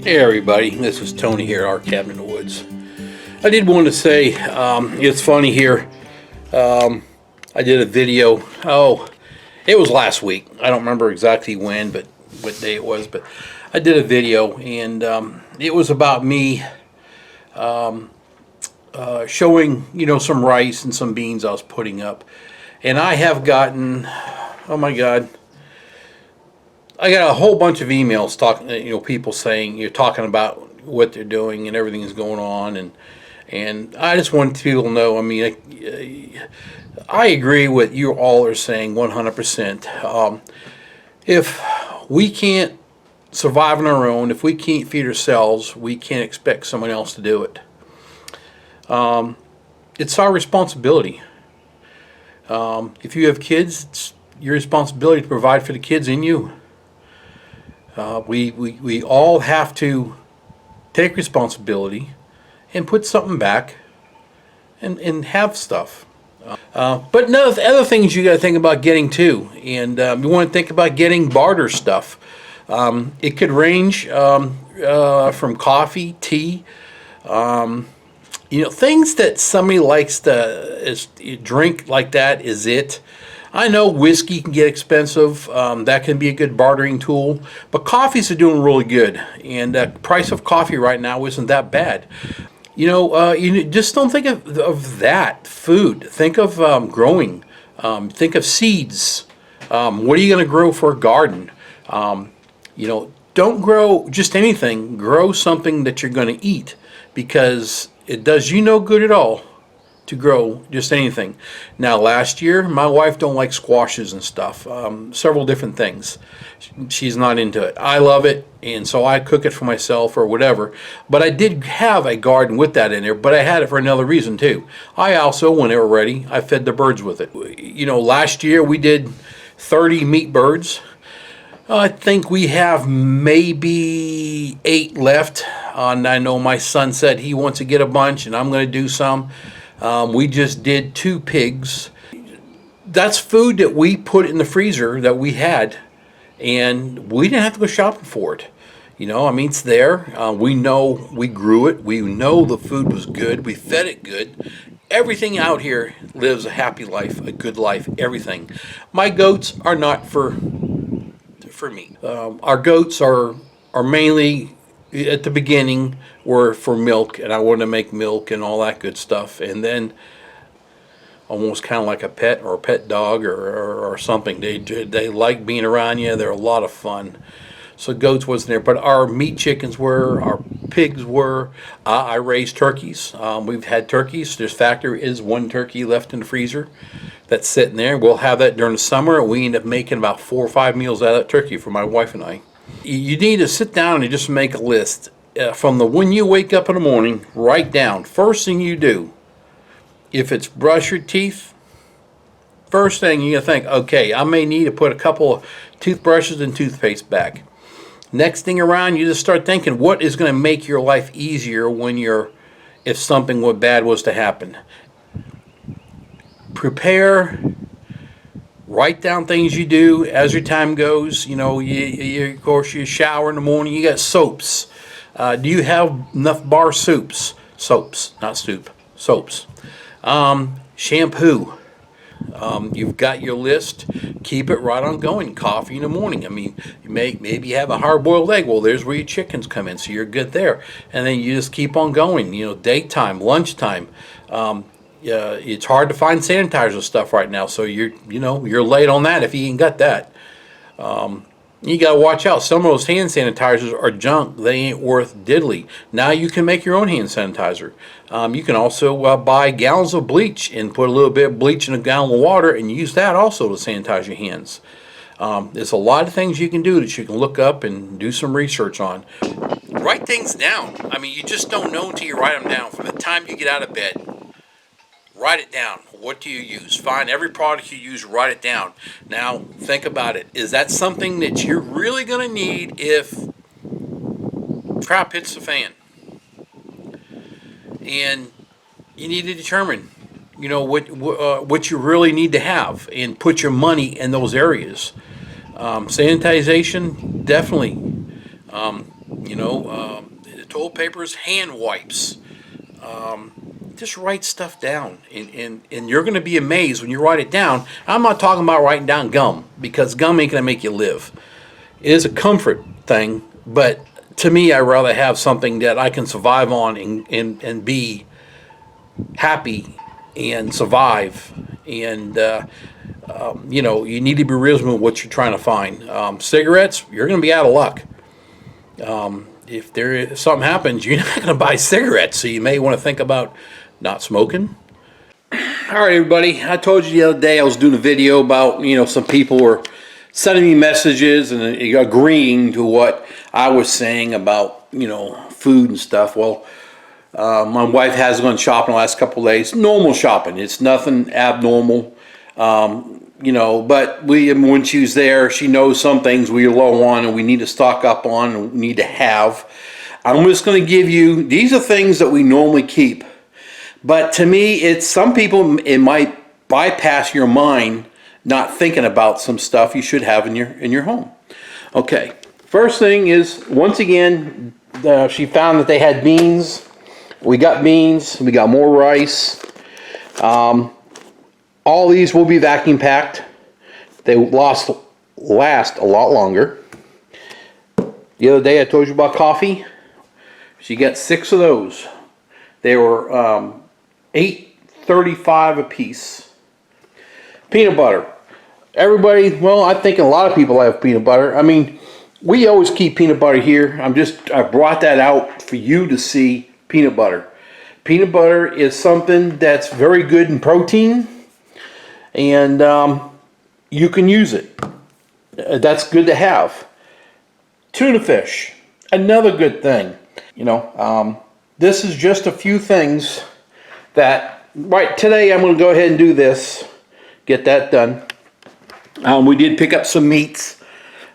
Hey everybody, this is Tony here at Our Cabin in the Woods. I did want to say, it's funny here, I did a video, it was last week. I don't remember exactly when, but what day it was, but I did a video, and it was about me showing, some rice and some beans I was putting up. And I have gotten, oh my God, I got a whole bunch of emails talking, people saying you're talking about what they're doing and everything is going on, and I just want people to know. I mean, I agree with you all are saying 100%. If we can't survive on our own, if we can't feed ourselves, we can't expect someone else to do it. It's our responsibility. If you have kids, it's your responsibility to provide for the kids in you. We all have to take responsibility and put something back and have stuff. But other things you got to think about getting too, and you want to think about getting barter stuff. It could range from coffee, tea, things that somebody likes to drink like that is it. I know whiskey can get expensive. That can be a good bartering tool. But coffees are doing really good. And the price of coffee right now isn't that bad. You just don't think of that food. Think of growing. Think of seeds. What are you going to grow for a garden? Don't grow just anything. Grow something that you're going to eat, because it does you no good at all to grow just anything. Now, last year, my wife don't like squashes and stuff, several different things. She's not into it. I love it, and so I cook it for myself or whatever. But I did have a garden with that in there, but I had it for another reason too. I also, when they were ready, I fed the birds with it. Last year we did 30 meat birds. I think we have maybe 8 left. And I know my son said he wants to get a bunch, and I'm going to do some. We just did 2 pigs. That's food that we put in the freezer that we had, and we didn't have to go shopping for it. It's there. We know we grew it. We know the food was good. We fed it good. Everything out here lives a happy life, a good life, everything. My goats are not for meat. Our goats are mainly, at the beginning, were for milk, and I wanted to make milk and all that good stuff, and then almost kind of like a pet or a pet dog or something. They like being around you. They're a lot of fun. So goats wasn't there, but our meat chickens were, our pigs were. I raised turkeys. We've had turkeys. There's factor is 1 turkey left in the freezer that's sitting there. We'll have that during the summer, and we end up making about 4 or 5 meals out of that turkey for my wife and I. You need to sit down and just make a list. When you wake up in the morning, write down, first thing you do, if it's brush your teeth, first thing you're going to think, okay, I may need to put a couple of toothbrushes and toothpaste back. Next thing around, you just start thinking, what is going to make your life easier if something bad was to happen? Prepare. Write down things you do as your time goes. Of course, you shower in the morning. You got soaps. Do you have enough bar soups? Soaps, not soup. Soaps. Shampoo. You've got your list. Keep it right on going. Coffee in the morning. Maybe you have a hard-boiled egg. Well, there's where your chickens come in, so you're good there. And then you just keep on going. Daytime, lunchtime. It's hard to find sanitizer stuff right now, so you're late on that if you ain't got that. You gotta watch out. Some of those hand sanitizers are junk. They ain't worth diddly. Now you can make your own hand sanitizer. You can also buy gallons of bleach and put a little bit of bleach in a gallon of water and use that also to sanitize your hands. There's a lot of things you can do that you can look up and do some research on. Write things down. You just don't know until you write them down. From the time you get out of bed, write it down. What do you use? Find every product you use, write it down. Now, think about it. Is that something that you're really going to need if crap hits the fan? And you need to determine, what you really need to have and put your money in those areas. Sanitization, definitely. you know, toilet papers, hand wipes. Just write stuff down, and you're going to be amazed when you write it down. I'm not talking about writing down gum, because gum ain't going to make you live. It is a comfort thing, but to me, I'd rather have something that I can survive on and be happy and survive. And you know, you need to be reasonable with what you're trying to find. Cigarettes, you're going to be out of luck. If something happens, you're not going to buy cigarettes, so you may want to think about not smoking. All right, everybody. I told you the other day I was doing a video about, you know, some people were sending me messages and agreeing to what I was saying about, you know, food and stuff. Well, my wife has gone shopping the last couple of days. Normal shopping. It's nothing abnormal. You know, but when she's there, she knows some things we're low on and we need to stock up on and we need to have. I'm just going to give you, these are things that we normally keep. But to me, it's some people, it might bypass your mind not thinking about some stuff you should have in your home. Okay, first thing is, once again, she found that they had beans. We got beans, we got more rice. All these will be vacuum packed. They last a lot longer. The other day I told you about coffee. She got 6 of those. They were $8.35 a piece. Peanut butter. Everybody, well, I think a lot of people have peanut butter. I mean, we always keep peanut butter here. I brought that out for you to see peanut butter. Peanut butter is something that's very good in protein, and you can use it. That's good to have. Tuna fish, another good thing. You know, this is just a few things that, right, today I'm going to go ahead and do this, get that done. We did pick up some meats,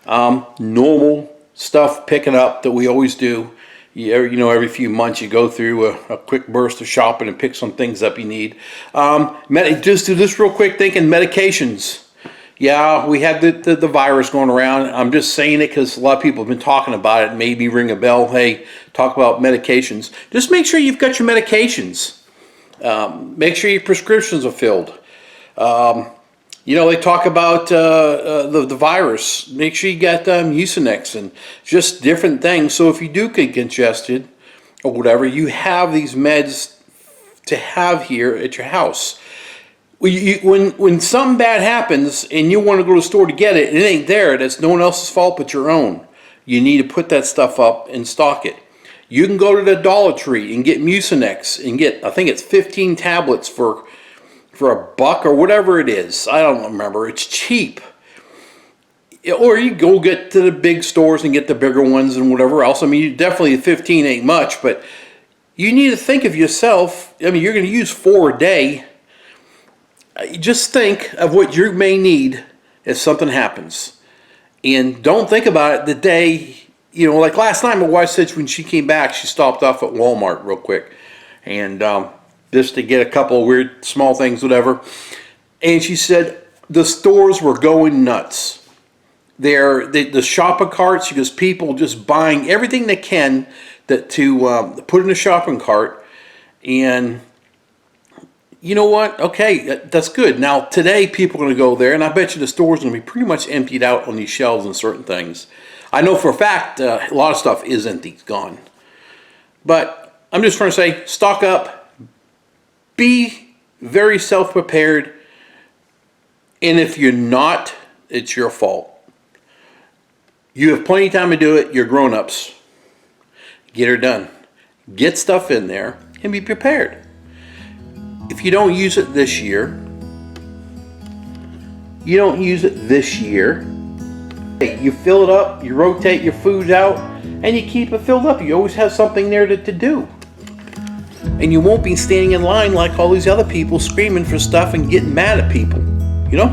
normal stuff picking up that we always do. You know, every few months you go through a quick burst of shopping and pick some things up you need. Just do this real quick, thinking medications. Yeah, we had the virus going around. I'm just saying it because a lot of people have been talking about it. Maybe ring a bell. Hey, talk about medications. Just make sure you've got your medications. Make sure your prescriptions are filled. You know, they talk about the virus. Make sure you got Mucinex and just different things. So if you do get congested or whatever, you have these meds to have here at your house. When something bad happens and you want to go to the store to get it, and it ain't there, that's no one else's fault but your own. You need to put that stuff up and stock it. You can go to the Dollar Tree and get Mucinex and get, I think it's 15 tablets for $1 or whatever it is. I don't remember. It's cheap. Or you go get to the big stores and get the bigger ones and whatever else. I mean, definitely 15 ain't much, but you need to think of yourself. I mean, you're going to use 4 a day. Just think of what you may need if something happens. And don't think about it the day, you know, like last night my wife said when she came back, she stopped off at Walmart real quick. And just to get a couple of weird small things, whatever. And she said the stores were going nuts. The shopping carts, because people just buying everything they can to put in a shopping cart. And you know what? Okay, that's good. Now, today people are going to go there, and I bet you the store's going to be pretty much emptied out on these shelves and certain things. I know for a fact a lot of stuff is empty, it's gone. But I'm just trying to say, stock up, be very self-prepared, and if you're not, it's your fault. You have plenty of time to do it. You're grown-ups. Get her done. Get stuff in there and be prepared. If you don't use it this year, you fill it up, you rotate your food out, and you keep it filled up. You always have something there to do. And you won't be standing in line like all these other people screaming for stuff and getting mad at people, you know?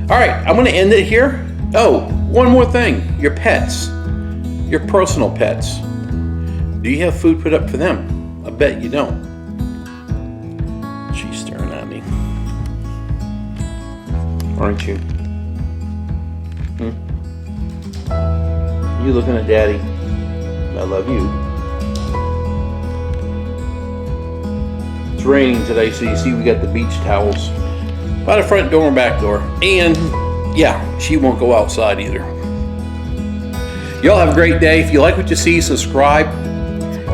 All right, I'm going to end it here. Oh, one more thing. Your pets, your personal pets. Do you have food put up for them? I bet you don't. She's staring at me. Aren't you? You looking at Daddy? I love you. It's raining today, so you see we got the beach towels by the front door and back door. And yeah, she won't go outside either. Y'all have a great day. If you like what you see, subscribe.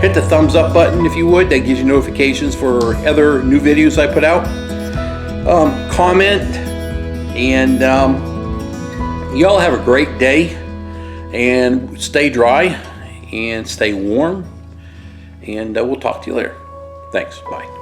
Hit the thumbs up button if you would. That gives you notifications for other new videos I put out. Comment. And y'all have a great day. And stay dry. And stay warm. And we'll talk to you later. Thanks. Bye.